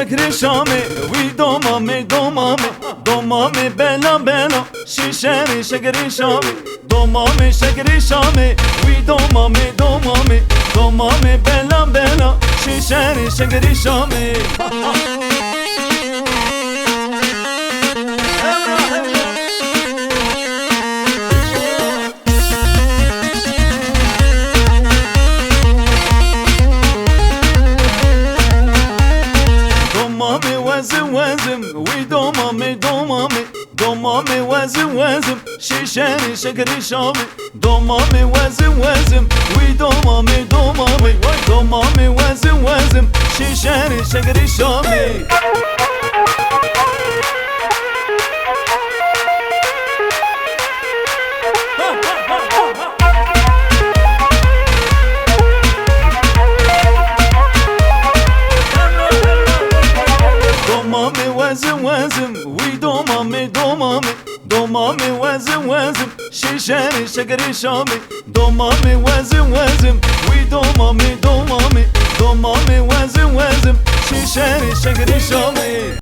شکر شامه وی دومامه دومامه دومامه بلا بلا شیشانی شکر شامه دومامه شکر شامه وی دومامه دومامه دومامه بلا بلا شیشانی شکر شامه وزم وزم وی دومامه دومامه دومامه وزم وزم شیشانی شکر شامه دومامه وزم وزم وی دومامه دومامه دومامه وزم وزم شیشانی شکر شامه وزم وزم وی دومامه دومامه دومامه وزم وزم شیشانی شکر شامه دومامه وزم وزم وی دومامه دومامه دومامه وزم وزم شیشانی شکر شامه